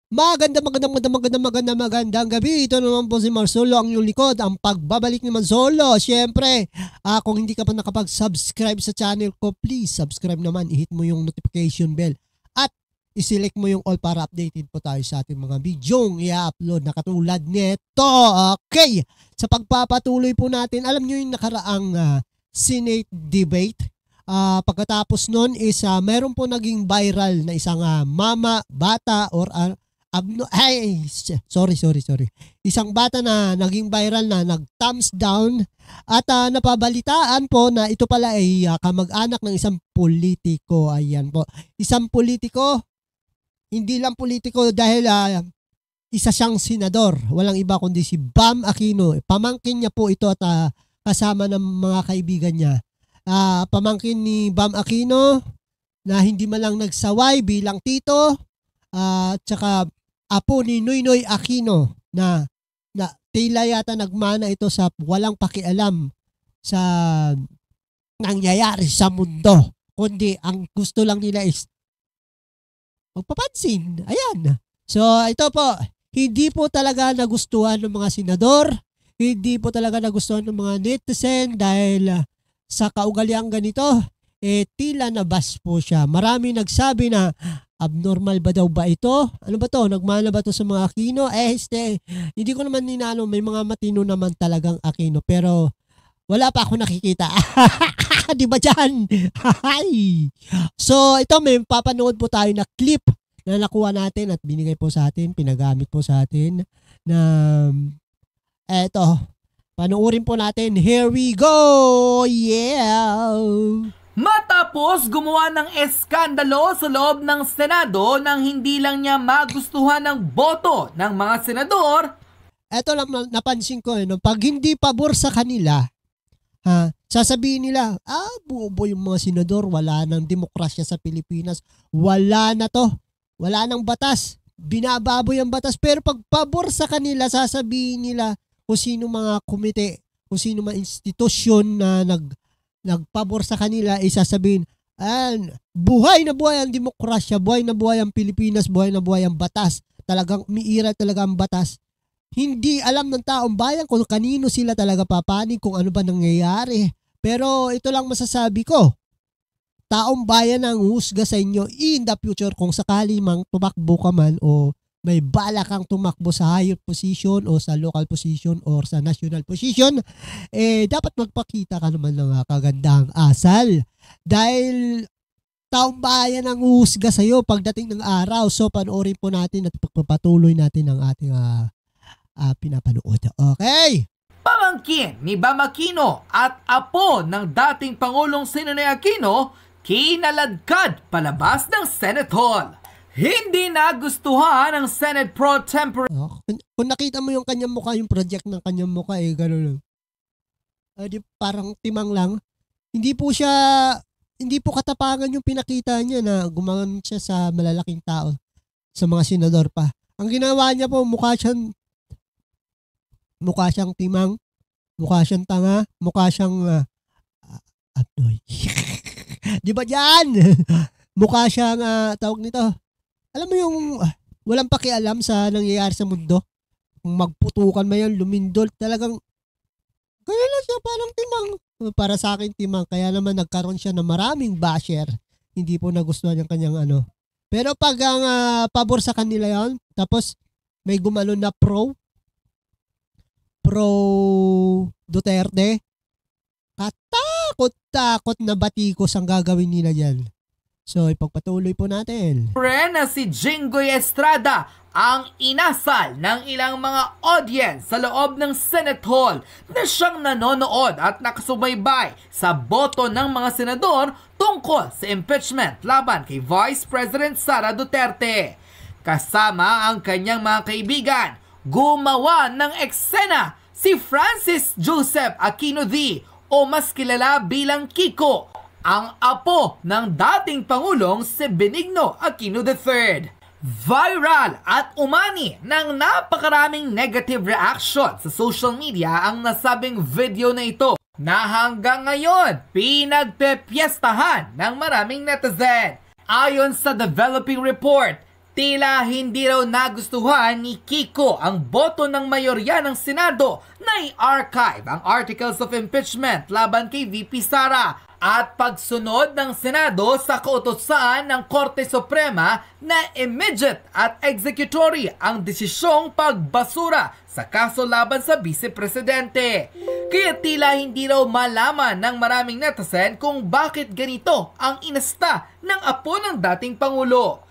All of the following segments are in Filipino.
Magandang gabi. Ito naman po si Marsolo, ang iyong likod. Ang pagbabalik ni Marsolo. Siyempre, kung hindi ka pa nakapag-subscribe sa channel ko, please subscribe naman. I-hit mo yung notification bell. At i-select mo yung all para updated po tayo sa ating mga video i-upload na katulad nito. Okay. Sa pagpapatuloy po natin, alam nyo yung nakaraang Senate debate. Pagkatapos nun is meron po naging viral na isang mama, bata, or sorry. Isang bata na naging viral na nag-thumbs down at napabalitaan po na ito pala ay kamag-anak ng isang politiko. Ayan po. Isang politiko, hindi lang politiko dahil isa siyang senador. Walang iba kundi si Bam Aquino. Pamangkin niya po ito at kasama ng mga kaibigan niya. Pamangkin ni Bam Aquino na hindi man lang nagsaway bilang tito at saka apo ni Noynoy Aquino na tila yata nagmana ito sa walang pakialam sa nangyayari sa mundo, kundi ang gusto lang nila is magpapansin. Ayan. So ito po, hindi po talaga nagustuhan ng mga senador, hindi po talaga nagustuhan ng mga netizen dahil sa kaugaliang ganito, tila nabas po siya. Marami nagsabi na abnormal ba daw ba ito? Ano ba to? Nagmana ba to sa mga Aquino? Hindi ko naman ninano. May mga matino naman talagang Aquino. Pero wala pa ako nakikita. Di ba dyan? So ito, may papanood po tayo na clip na nakuha natin at binigay po sa atin, pinagamit po sa atin na eto. Panoorin po natin. Here we go! Yeah! Matapos gumawa ng eskandalo sa loob ng Senado nang hindi lang niya magustuhan ng boto ng mga senador. Ito lang napansin ko, pag hindi pabor sa kanila, sasabihin nila, bobo yung mga senador, wala nang demokrasya sa Pilipinas, wala na to, wala nang batas, binababoy ang batas. Pero pag pabor sa kanila, sasabihin nila kung sino mga komite, kung sino mga institusyon na nagpabor sa kanila, isasabihin, buhay na buhay ang demokrasya, buhay na buhay ang Pilipinas, buhay na buhay ang batas. Talagang umiiral talaga ang batas. Hindi alam ng taong bayan kung kanino sila talaga papanig, kung ano ba nangyayari. Pero ito lang masasabi ko, taong bayan ang husga sa inyo in the future kung sakali mang tumakbo ka man o may bala kang tumakbo sa higher position o sa local position or sa national position, dapat magpakita ka naman ng kagandang asal. Dahil taong bayan ang husga sa'yo pagdating ng araw. So panoorin po natin at pagpapatuloy natin ang ating pinapanood. Okay? Pamangkin ni Bam Aquino at apo ng dating Pangulong Noynoy Aquino, kinaladkad palabas ng Senate Hall. Hindi nagustuhan ng Senate Pro Tempore. Kung nakita mo yung kanyang mukha, yung project ng kanyang mukha, gano'n. Parang timang lang. Hindi po katapangan yung pinakita niya na gumawan siya sa malalaking tao, sa mga senador pa. Ang ginawa niya po, mukha siyang timang, mukha siyang tanga, mukha siyang abnoy. Di ba dyan? Mukha siyang, tawag nito, alam mo yung walang pakialam sa nangyayari sa mundo. Kung magputukan mo yan, lumindol, talagang kaya lang siya parang timang. Para sa akin timang, kaya naman nagkaroon siya ng maraming basher. Hindi po nagustuhan yung kanyang Pero pag ang pabor sa kanila yon, tapos may gumalo na pro Duterte, katakot na batikos ang gagawin nila dyan. So, ipagpatuloy po natin. Na si Jinggoy Estrada ang inasal ng ilang mga audience sa loob ng Senate Hall na siyang nanonood at nakasubaybay sa boto ng mga senador tungkol sa impeachment laban kay Vice President Sara Duterte. Kasama ang kanyang mga kaibigan, gumawa ng eksena si Francis Joseph Aquino D o mas kilala bilang Kiko, ang apo ng dating Pangulong si Benigno Aquino III. Viral at umani ng napakaraming negative reaction sa social media ang nasabing video na ito na hanggang ngayon pinagpepiestahan ng maraming netizen. Ayon sa developing report, Tila hindi raw nagustuhan ni Kiko ang boto ng mayorya ng Senado na i-archive ang articles of impeachment laban kay VP Sara at pagsunod ng Senado sa kautosan ng Korte Suprema na immediate at executory ang desisyong pagbasura sa kaso laban sa Vice Presidente. Kaya tila hindi raw malaman ng maraming netizen kung bakit ganito ang inasta ng apo ng dating Pangulo.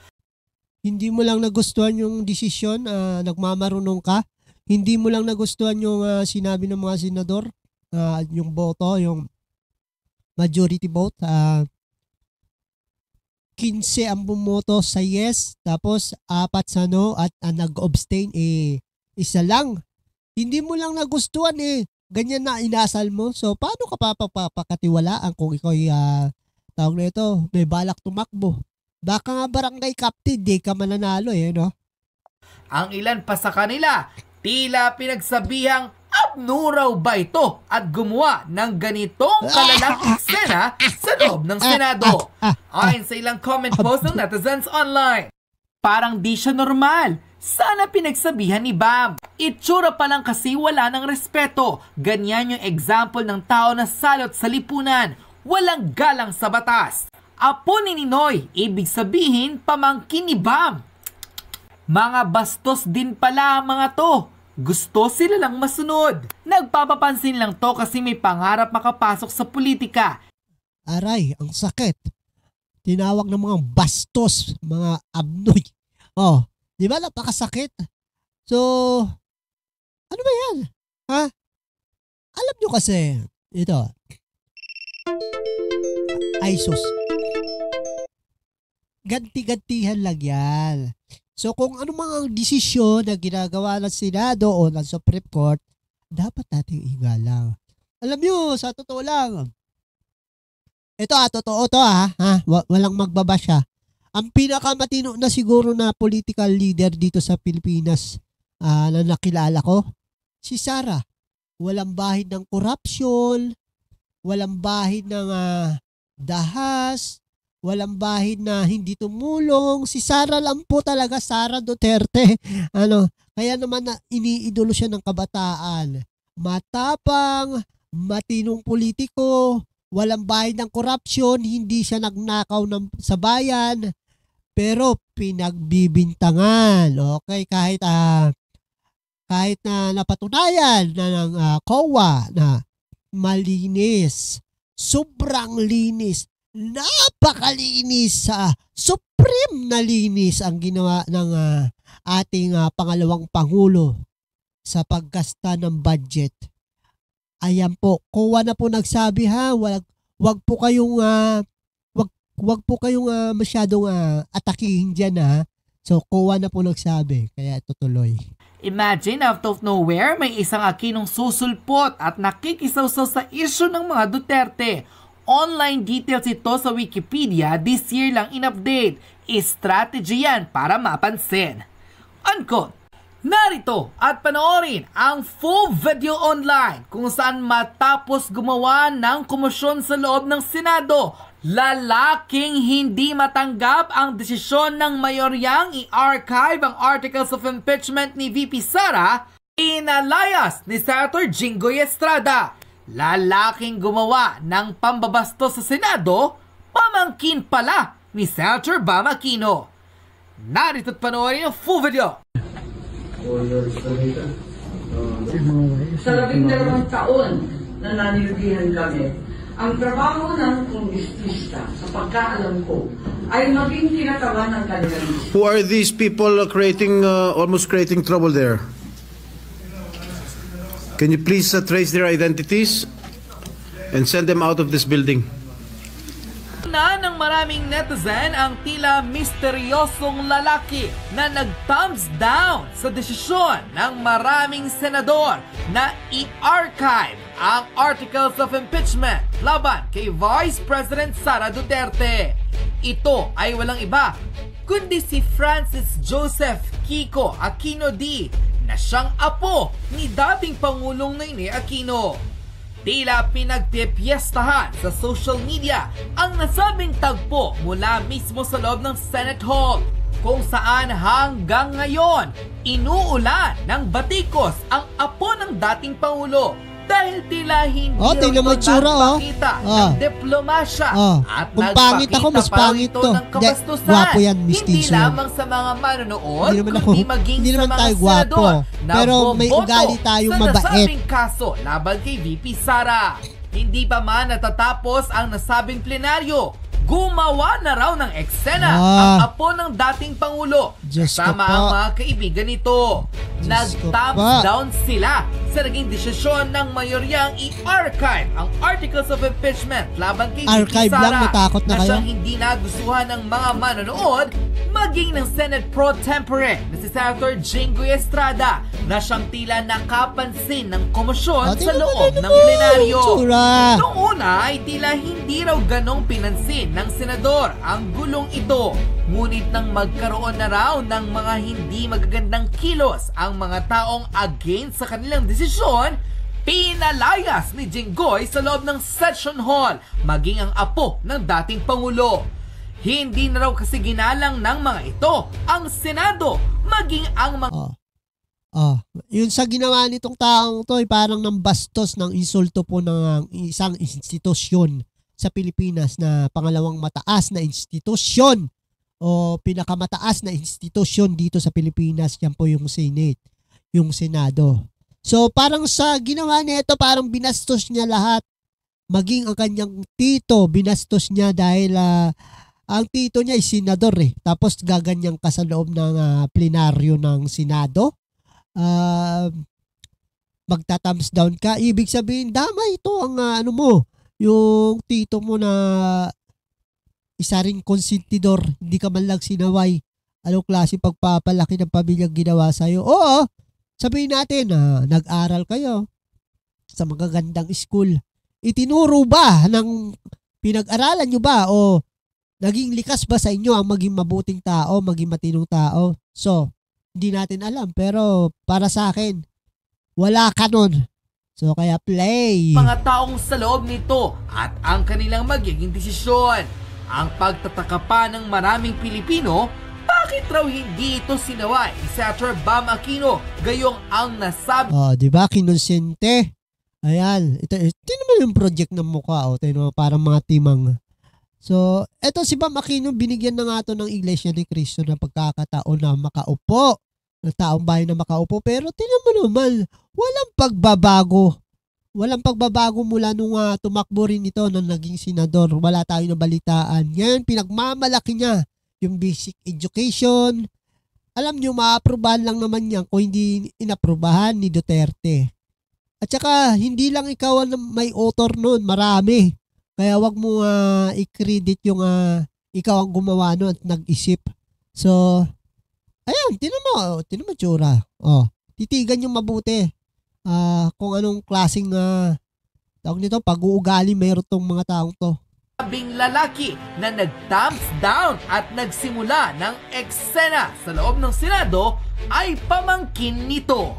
Hindi mo lang nagustuhan yung desisyon, nagmamarunong ka. Hindi mo lang nagustuhan yung sinabi ng mga senador, yung boto, yung majority vote. 15 ang bumoto sa yes, tapos 4 sa no, at nag-abstain, isa lang. Hindi mo lang nagustuhan, ganyan na inasal mo. So, paano ka papakatiwalaan kung ikaw tawag na ito, may balak tumakbo? Baka nga barangay captain, di ka mananalo no? Ang ilan pa sa kanila, tila pinagsabihang abnuraw ba ito at gumawa ng ganitong kalalaking eksena sa loob ng Senado. Ayon sa ilang comment post ng netizens online. Parang di siya normal. Sana pinagsabihan ni Bam. Itsura pa lang kasi wala ng respeto. Ganyan yung example ng tao na salot sa lipunan. Walang galang sa batas. Apo ni Ninoy, ibig sabihin pamangkin ni Bam. Mga bastos din pala mga to. Gusto sila lang masunod. Nagpapapansin lang to kasi may pangarap makapasok sa politika. Aray, ang sakit. Tinawag ng mga bastos, mga abnoy. Di ba napakasakit? So, ano ba yan? Alam nyo kasi, ito. Ay sus. Ganti-gantihan lang yan. So kung ano mga desisyon na ginagawa ng Senado o ng Supreme Court, dapat nating igalang. Alam nyo, sa totoo lang, ito totoo to walang magbaba siya. Ang pinakamatino na siguro na political leader dito sa Pilipinas na nakilala ko, si Sara. Walang bahid ng corruption, walang bahid ng dahas, walang bahid na hindi tumulong. Si Sara lang po talaga, Sara Duterte. Kaya naman na iniidolo siya ng kabataan. Matapang, matinong politiko, walang bahid ng corruption, hindi siya nagnakaw sa bayan, pero pinagbibintangan. Okay, kahit na napatunayan na ng COA na malinis, sobrang linis, napakalinis, supreme na linis ang ginawa ng ating pangalawang Pangulo sa paggasta ng budget. Ayan po, COA na po nagsabi wag po kayong masyadong atakihin diyan So COA na po nagsabi, kaya tutuloy. Imagine out of nowhere may isang Aquinong susulpot at nakikisawsaw sa issue ng mga Duterte. Online details ito sa Wikipedia, this year lang in-update. Strategy yan para mapansin. Unquote. Narito at panoorin ang full video online kung saan matapos gumawa ng komosyon sa loob ng Senado, lalaking hindi matanggap ang desisyon ng mayoryang i-archive ang articles of impeachment ni VP Sara, inalayas ni Senator Jinggoy Estrada. Lalaking gumawa ng pambabastos sa Senado, pamangkin pala ni Senator Bam Aquino. Narito at panoorin ang full video. Sa 12 taon na nanilbihan kami, ang trabaho ng kongresista, sa pagkaalam ko, ay maging kinatawan ng kanilang gusto. Who are these people almost creating trouble there? Can you please trace their identities and send them out of this building? Na ng maraming netizen ang tila misteryosong lalaki na nag-thumbs down sa desisyon ng maraming senador na i-archive ang articles of impeachment laban kay Vice President Sara Duterte. Ito ay walang iba kundi si Francis Joseph Kiko Aquino D na siyang apo ni dating Pangulong Noynoy Aquino. Tila pinagpipiestahan sa social media ang nasabing tagpo mula mismo sa loob ng Senate Hall. kung saan hanggang ngayon inuulan ng batikos ang apo ng dating Pangulo dahil tila hindi tingnan mo itsura, nagpakita ng diplomasya at kung pangit ako, mas pangit to. ng kabastusan. Gwapo yan, Hindi mistiso. lamang sa mga manonood, Hindi naman tayo gwapo. Pero may ugali tayong sa mabait. nasabing kaso laban kay VP Sara. Hindi pa man natatapos ang nasabing plenaryo, gumawa na raw ng eksena ang apo ng dating Pangulo kasama ang mga kaibigan nito. Nag-thumbs down sila sa naging desisyon ng mayoryang i-archive ang articles of impeachment laban kay VP Sara lang, natakot na kayo? siyang hindi nagustuhan ng mga manonood maging ng Senate Pro Tempore na si Senator Jinggoy Estrada na siyang tila nakapansin ng komosyon sa loob ng plenaryo. Noong una ay tila hindi raw ganong pinansin ng senador ang gulong ito. Ngunit nang magkaroon na raw ng mga hindi magagandang kilos ang mga taong against sa kanilang desisyon, pinalayas ni Jinggoy sa loob ng session hall maging ang apo ng dating Pangulo. Hindi na raw kasi ginalang ng mga ito ang Senado maging ang mga... Yun sa ginawa nitong taong to ay parang nang bastos ng insulto po ng isang institusyon sa Pilipinas na pangalawang mataas na institusyon o pinakamataas na institusyon dito sa Pilipinas. Yan po yung Senate, yung Senado. So parang sa ginawa nito parang binastos niya lahat. Maging ang kanyang tito binastos niya dahil ang tito niya ay senador Tapos gaganyan ka sa loob ng plenaryo ng Senado. Magta-thumbs down ka. Ibig sabihin, dama ito ang yung tito mo na isa ring konsentidor. Hindi ka man lang sinaway. Anong klase pagpapalaki ng pamilyang ginawa sa'yo? Oo, sabihin natin, nag-aral kayo sa magagandang school. Itinuro ba ng pinag-aralan nyo ba o naging likas ba sa inyo ang maging mabuting tao, maging matinong tao? So, hindi natin alam. Pero para sa akin, wala ka nun. So, kaya play. Mga taong sa loob nito at ang kanilang magiging desisyon. Ang pagtataka pa ng maraming Pilipino, bakit raw hindi ito sinaway ni Senator Bam Aquino gayong ang nasabi? Diba? Kinonsente. Ayan. Ito naman yung project ng mukha. Ito parang mga timang. So, eto si Bam Aquino, binigyan na nga ito ng Iglesia ni Cristo na pagkakataon na makaupo. Ng taong bayan na makaupo. Pero tingnan mo naman, walang pagbabago. Walang pagbabago mula nung tumakbo rin ito nung naging senador. Wala tayong nabalitaan. Ngayon, pinagmamalaki niya yung basic education. Alam nyo, maaprubahan lang naman yan kung hindi inaprubahan ni Duterte. At saka, hindi lang ikaw ang may author nun. Marami. Kaya wag mo i-credit yung ikaw ang gumawa no at nag-isip. So, ayan, tinan mo tsura. Titigan yung mabuti. Kung anong klaseng tawag nito, pag-uugali meron tong mga taong to. Sabing lalaki na nag-thumbs down at nagsimula ng eksena sa loob ng Senado ay pamangkin nito.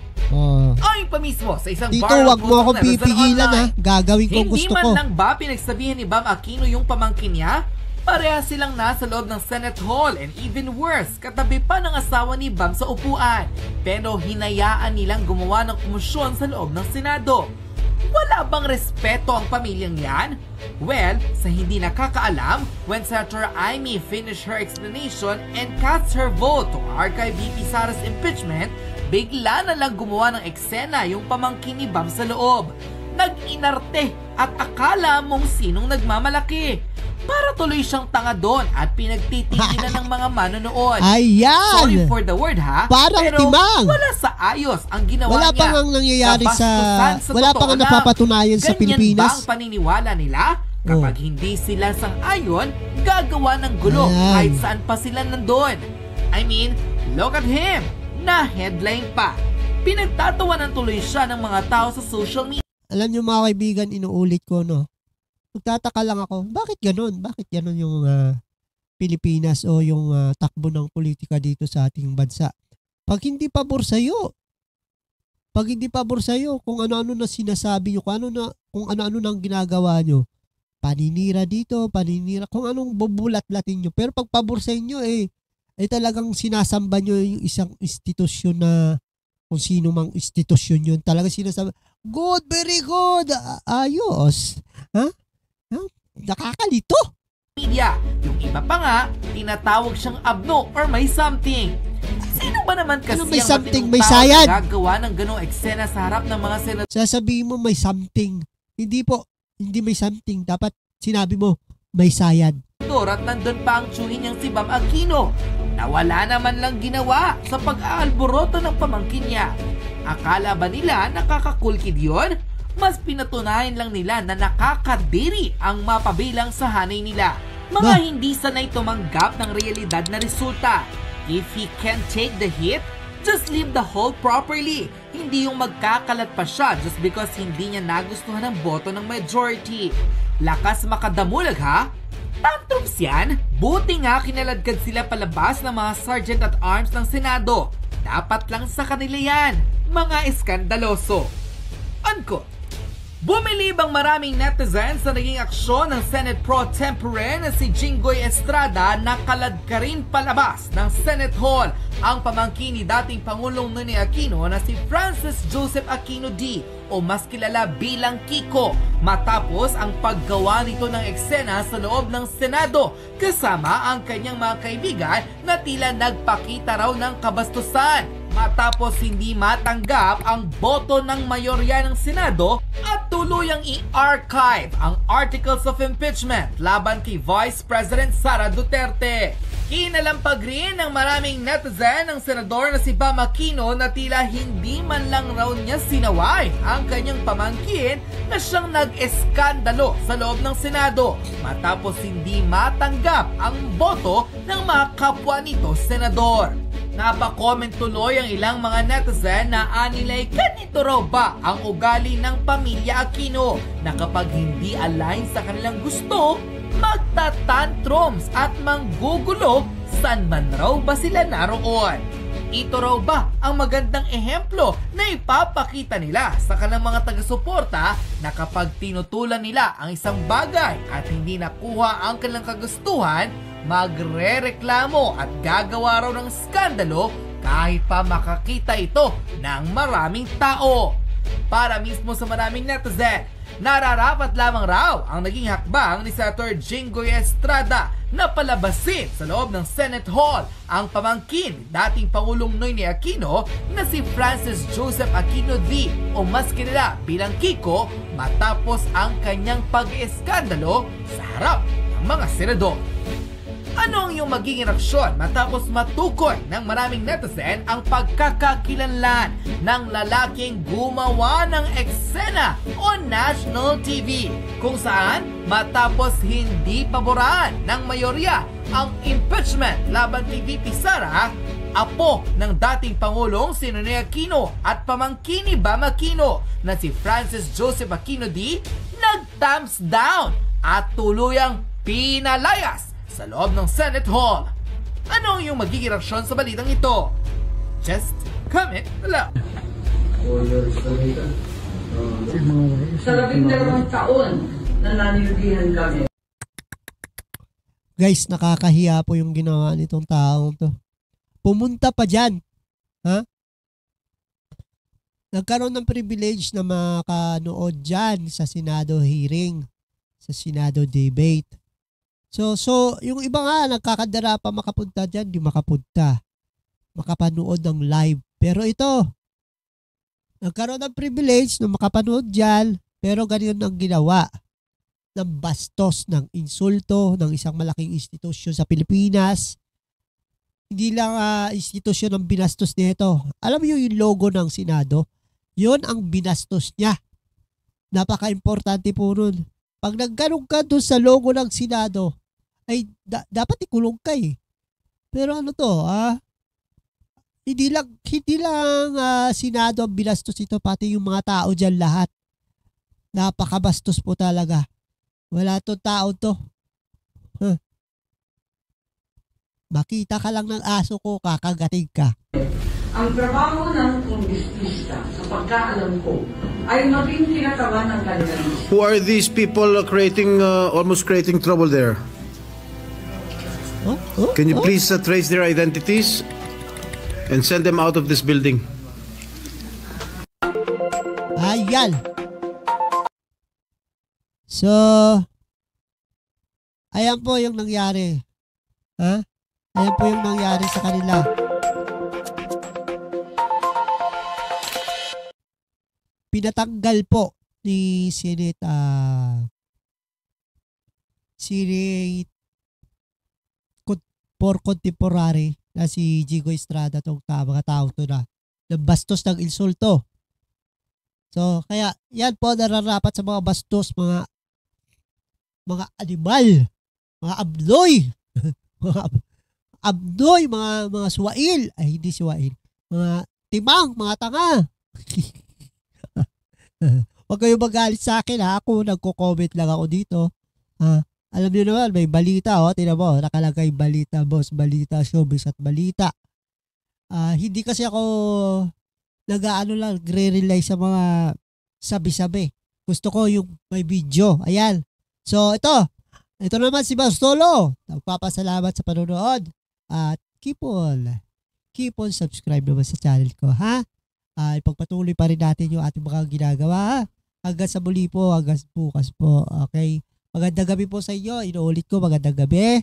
Ayon pa mismo sa isang dito, viral wag mo ako pipigilan Gagawin ko gusto ko. Hindi man lang ba pinagsabihan ni Bam Aquino yung pamangkin niya? Pareha silang nasa loob ng Senate Hall and even worse, katabi pa ng asawa ni Bam sa upuan. Pero hinayaan nilang gumawa ng komosyon sa loob ng Senado. Wala bang respeto ang pamilyang yan? Well, sa hindi nakakaalam, when Senator Amy finished her explanation and cast her vote to archive VP Sara's impeachment, bigla na lang gumawa ng eksena yung pamangkin ni Bam sa loob. Nag-inarte at akala mong sinong nagmamalaki. Para tuloy siyang tanga doon at pinagtitinginan ng mga manonood. Ayan! Sorry for the word Parang pero timang. Wala sa ayos ang ginawa wala niya. Wala pa nga nangyayari wala pa nga lang. napapatunayan sa Pilipinas. Ganyan ba ang paniniwala nila? Kapag hindi sila sang-ayon, gagawa ng gulo kahit saan pa sila nandun. I mean, look at him! Na headline pa. Pinagtatawanan tuloy siya ng mga tao sa social media. Alam niyo mga kaibigan, inuulit ko Magtataka lang ako, bakit ganun? Bakit ganun yung Pilipinas o yung takbo ng politika dito sa ating bansa? Pag hindi pabor sa'yo, kung ano-ano na sinasabi nyo, kung ano-ano nang ginagawa nyo, paninira dito, kung anong bubulat-latin nyo. Pero pag pabor sa inyo, ay talagang sinasamba nyo yung isang institusyon na kung sino mang institusyon yun. Talagang sinasamba, good, very good, ayos. Ha? Nakakalito. Media. Yung iba pa nga, tinatawag siyang abno or may something. Sino ba naman kasi Ano may ang something, matinong may tao sayad? na gagawa ng ganong eksena sa harap ng mga senador Sasabihin mo may something. Hindi po, hindi may something. Dapat sinabi mo may sayad. at nandun pa ang tsuhin niyang si Bam Aquino na wala naman lang ginawa sa pag-aalboroto ng pamangkin niya. Akala ba nila nakakakulkid yun? Mas pinatunayan lang nila na nakakadiri ang mapabilang sa hanay nila. Mga hindi sanay tumanggap ng realidad na resulta. If he can take the hit, just leave the hole properly. Hindi yung magkakalat pa siya just because hindi niya nagustuhan ang boto ng majority. Lakas makadamulag ha? Tantrums yan? Buti nga kinaladkad sila palabas ng mga sergeant at arms ng Senado. Dapat lang sa kanila yan, mga eskandaloso. Unquote. Bumilib ang maraming netizens sa naging aksyon ng Senate Pro Tempore na si Jinggoy Estrada na kaladkarin palabas ng Senate Hall ang pamangkin ni dating Pangulong Ninoy Aquino na si Francis Joseph Aquino D o mas kilala bilang Kiko matapos ang paggawa nito ng eksena sa loob ng Senado kasama ang kanyang mga kaibigan na tila nagpakita raw ng kabastusan. Matapos hindi matanggap ang boto ng mayorya ng Senado at tuluyang i-archive ang Articles of Impeachment laban kay Vice President Sara Duterte. Kinalampag rin ng maraming netizen ng senador na si Bam Aquino na tila hindi man lang raw niya sinaway ang kanyang pamangkin na siyang nag-eskandalo sa loob ng Senado matapos hindi matanggap ang boto ng mga kapwa nito senador. Napakomment tuloy ang ilang mga netizen na anilay ganito raw ba ang ugali ng pamilya Aquino na kapag hindi align sa kanilang gusto, magtatantrums at manggugulo saan man raw ba sila naroon. Ito raw ba ang magandang ehemplo na ipapakita nila sa kanilang mga taga-suporta na kapag tinutulan nila ang isang bagay at hindi nakuha ang kanilang kagustuhan, magre-reklamo at gagawa raw ng skandalo kahit pa makakita ito ng maraming tao. Para mismo sa maraming netizen, nararapat lamang raw ang naging hakbang ni Senator Jinggoy Estrada na palabasin sa loob ng Senate Hall ang pamangkin dating Pangulong Ninoy Aquino na si Francis Joseph Aquino D o mas kilala bilang Kiko matapos ang kanyang pag-eskandalo sa harap ng mga senador. Ano ang iyong magiging reaksyon matapos matukoy ng maraming netizen ang pagkakakilanlan ng lalaking gumawa ng eksena on national TV kung saan matapos hindi paboran ng mayorya ang impeachment laban kay VP Sara, apo ng dating Pangulong si Ninoy Aquino at pamangkin ni Bam Aquino na si Francis Joseph Aquino D nag-thumbs down at tuluyang pinalayas sa loob ng Senate Hall. Ano ang iyong magiging reaksyon sa balitang ito? Just comment below. Sa 12 taon na nanilbihan kami. Guys, nakakahiya po yung ginawa nitong taong to. Pumunta pa dyan. Ha? Nagkaroon ng privilege na makanood dyan sa Senado hearing, sa Senado debate. So yung iba nga nagkakadara pa makapunta dyan, di makapunta. Makapanood ng live. Pero ito, nagkaroon ng privilege na makapanood dyan, pero ganyan ang ginawa ng bastos, ng insulto ng isang malaking institusyon sa Pilipinas. Hindi lang institusyon ang binastos nito. Alam mo yung logo ng Senado? Yun ang binastos niya. Napaka-importante po nun. Pag nagganong ka doon sa logo ng Senado, ay dapat ikulong ka eh. Pero ano to, hindi lang Senado ang binastos ito, pati yung mga tao dyan lahat. Napakabastos po talaga. Wala to tao to. Makita ka lang ng aso ko, kakagating ka. Ang trabaho ng kongresista sa pagkaalam ko ay maging kinakawan ng kanilang gusto. Who are these people creating almost creating trouble there? Can you please trace their identities and send them out of this building? Ayan. So, ayan po yung nangyari. Ha? Ayan po yung nangyari sa kanila. Pinatanggal po ni Senate for contemporary na si Jigo Estrada tong mga tao to na bastos ng insulto. So, kaya yan po nararapat sa mga bastos, mga animal, mga abdoy, mga abdoy, mga suwail, ay hindi suwail, mga timang, mga tanga. Huwag kayo magalit sa akin ha, ako nagko-comment lang ako dito. Alam niyo naman, may balita tinan mo, nakalagay balita boss, balita showbiz at balita. Hindi kasi ako nagre-rely sa mga sabi-sabi. Gusto ko yung may video. Ayan. So, ito naman si Bastolo. Nagpapasalamat sa panonood. At keep on subscribe naman sa channel ko, ha? Ipagpatuloy pa rin natin yung ating mga ginagawa, ha? Hanggang sa muli po, hanggang bukas po. Okay? Magandang gabi po sa inyo. Inuulit ko, magandang gabi.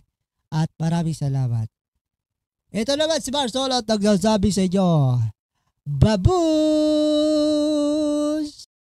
At maraming salamat. Ito naman si Bastolo at nagsasabi sa inyo, Baboos!